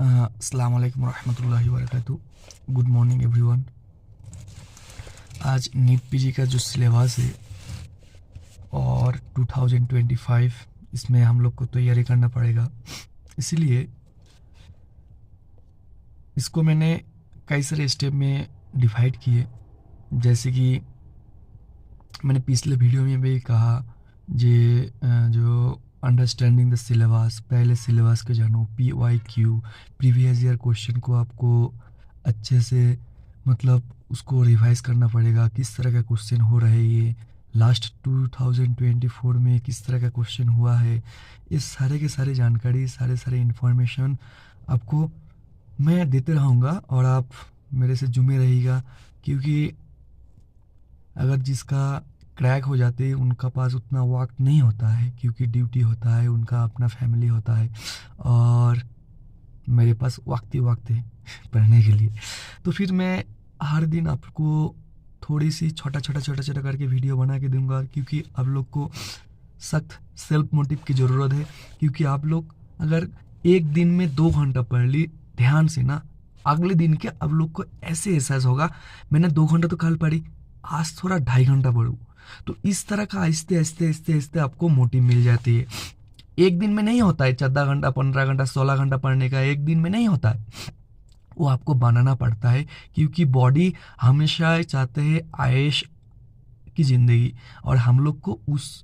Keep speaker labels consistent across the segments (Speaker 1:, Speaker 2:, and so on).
Speaker 1: अस्सलाम वालेकुम रहमतुल्लाहि व बरकातुहू। Good morning everyone. आज नीट पीजी का जो सिलेबस है और 2025 इसमें हम लोग को तैयारी करना पड़ेगा, इसीलिए इसको मैंने कई सारे स्टेप में डिवाइड किए। जैसे कि मैंने पिछले वीडियो में भी कहा जो अंडरस्टैंडिंग द सिलेबस, पहले सिलेबस को जानो, PYQ प्रीवियस ईयर क्वेश्चन को आपको अच्छे से उसको रिवाइज करना पड़ेगा। किस तरह का क्वेश्चन हो रहा है, ये लास्ट 2024 में किस तरह का क्वेश्चन हुआ है, ये सारे के सारे जानकारी, सारे इन्फॉर्मेशन आपको मैं देते रहूँगा और आप मेरे से जुड़े रहिएगा। क्योंकि अगर जिसका क्रैक हो जाते हैं उनका पास उतना वक्त नहीं होता है, क्योंकि ड्यूटी होता है, उनका अपना फैमिली होता है, और मेरे पास वक्त ही वक्त है पढ़ने के लिए। तो फिर मैं हर दिन आपको थोड़ी सी छोटा करके वीडियो बना के दूंगा, क्योंकि आप लोग को सख्त सेल्फ मोटिव की ज़रूरत है। क्योंकि आप लोग अगर एक दिन में 2 घंटा पढ़ ली ध्यान से ना, अगले दिन के आप लोग को ऐसे एहसास होगा मैंने 2 घंटा तो कल पढ़ी, आज थोड़ा 2.5 घंटा पढ़ूँ। तो इस तरह का आहिस्ते आपको मोटिव मिल जाती है। एक दिन में नहीं होता है 14 घंटा, 15 घंटा, 16 घंटा पढ़ने का, एक दिन में नहीं होता है, वो आपको बनाना पड़ता है। क्योंकि बॉडी हमेशा चाहते हैं आयश की ज़िंदगी, और हम लोग को उस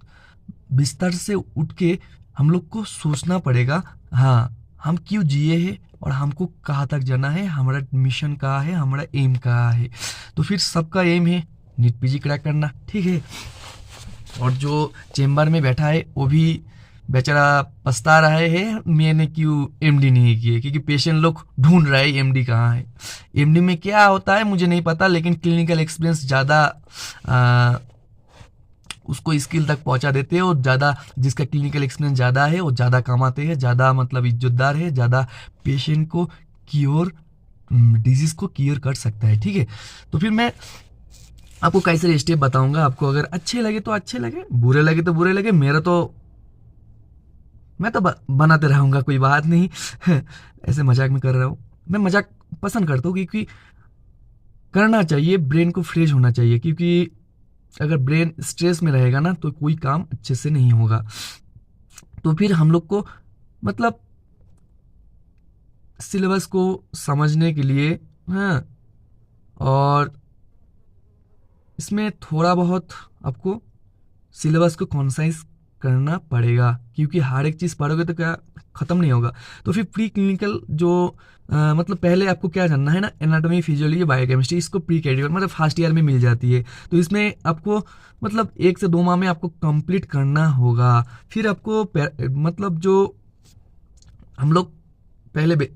Speaker 1: बिस्तर से उठ के हम लोग को सोचना पड़ेगा, हाँ हम क्यों जिए हैं और हमको कहाँ तक जाना है, हमारा मिशन कहाँ है, हमारा एम कहाँ है। तो फिर सबका एम है नीट पीजी क्रैक करना, ठीक है। और जो चेम्बर में बैठा है वो भी बेचारा पछता रहा है मैंने क्यों एमडी नहीं किए, क्योंकि पेशेंट लोग ढूंढ रहा है एमडी कहाँ है। एमडी में क्या होता है मुझे नहीं पता, लेकिन क्लिनिकल एक्सपीरियंस ज़्यादा उसको स्किल तक पहुंचा देते हैं, और ज़्यादा जिसका क्लिनिकल एक्सपीरियंस ज़्यादा है वो ज़्यादा कमाते हैं, ज़्यादा इज्जतदार है, ज़्यादा पेशेंट को डिजीज़ को क्योर कर सकता है, ठीक है। तो फिर मैं आपको कई सारे स्टेप बताऊंगा, आपको अगर अच्छे लगे तो अच्छे लगे, बुरे लगे तो बुरे लगे, मैं तो बनाते रहूंगा, कोई बात नहीं ऐसे मजाक में कर रहा हूँ, मैं मजाक पसंद करता हूँ, क्योंकि करना चाहिए, ब्रेन को फ्रेश होना चाहिए। क्योंकि अगर ब्रेन स्ट्रेस में रहेगा ना तो कोई काम अच्छे से नहीं होगा। तो फिर हम लोग को सिलेबस को समझने के लिए, हाँ, और इसमें थोड़ा बहुत आपको सिलेबस को कॉन्साइज करना पड़ेगा, क्योंकि हर एक चीज़ पढ़ोगे तो क्या ख़त्म नहीं होगा। तो फिर प्री क्लिनिकल जो पहले आपको क्या जानना है ना, एनाटॉमी, फिजियोलॉजी, बायोकेमिस्ट्री, इसको प्री कैटेगरी फर्स्ट ईयर में मिल जाती है। तो इसमें आपको 1 से 2 माह में आपको कंप्लीट करना होगा। फिर आपको जो हम लोग पहले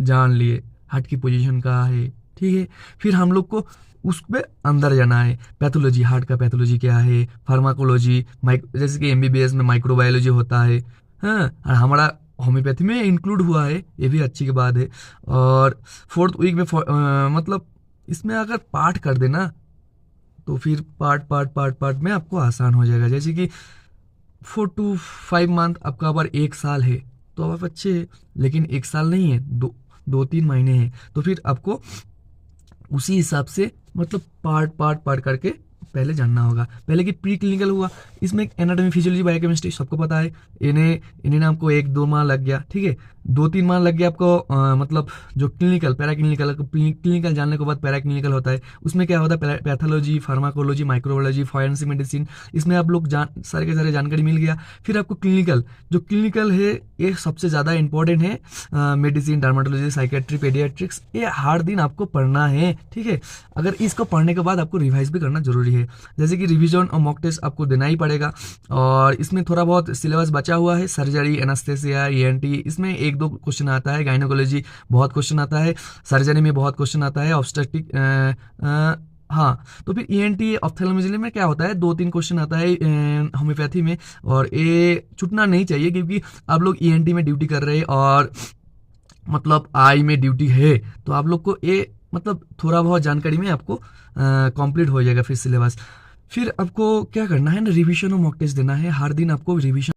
Speaker 1: जान लिए हार्ट की पोजीशन कहाँ है, ठीक है। फिर हम लोग को उसमें अंदर जाना है, पैथोलॉजी, हार्ट का पैथोलॉजी क्या है, फार्माकोलॉजी, जैसे कि MBBS में माइक्रोबायोलॉजी होता है, हाँ, और हमारा होम्योपैथी में इंक्लूड हुआ है, ये भी अच्छी की बात है। और 4th वीक में इसमें अगर पार्ट कर देना तो फिर पार्ट में आपको आसान हो जाएगा। जैसे कि 4 to 5 मंथ आपका अगर 1 साल है तो आप अच्छे हैं, लेकिन 1 साल नहीं है, 2-3 महीने हैं, तो फिर आपको उसी हिसाब से पार्ट करके पहले जानना होगा। पहले की प्री क्लिनिकल हुआ, इसमें एनाटॉमी, फिजियोलॉजी, बायोकेमिस्ट्री सबको पता है, इन्हें आपको 1-2 माह लग गया, ठीक है। 2-3 माह लग गया आपको जो क्लिनिकल, क्लिनिकल जानने के बाद पैरा क्लिनिकल होता है। उसमें क्या होता है, pathology, pharmacology, microbiology, forensic medicine, इसमें आप लोग सारे के सारे जानकारी मिल गया। फिर आपको क्लिनिकल है, ये सबसे ज़्यादा इंपॉर्टेंट है। मेडिसिन, डर्माटोलॉजी, साइकेट्री, पेडियाट्रिक्स, ये हर दिन आपको पढ़ना है, ठीक है। अगर इसको पढ़ने के बाद आपको रिवाइज भी करना जरूरी है, जैसे कि रिवीजन और मॉक टेस्ट आपको देना ही पड़ेगा। और इसमें थोड़ा बहुत सिलेबस बचा हुआ है, सर्जरी, एनेस्थेसिया, ENT, इसमें 1-2 क्वेश्चन आता है, गायनोकोलॉजी बहुत क्वेश्चन आता है, सर्जरी में बहुत क्वेश्चन आता है, ऑब्स्टेट्रिक, हाँ। तो फिर ENT, ऑप्थेल्मोलॉजी में क्या होता है, 2-3 क्वेश्चन आता है होम्योपैथी में, और ये छूटना नहीं चाहिए, क्योंकि आप लोग ENT में ड्यूटी कर रहे हैं और आई में ड्यूटी है, तो आप लोग को ये थोड़ा बहुत जानकारी में आपको कंप्लीट हो जाएगा फिर सिलेबस। फिर आपको क्या करना है ना, रिवीजन और मॉक टेस्ट देना है, हर दिन आपको रिवीजन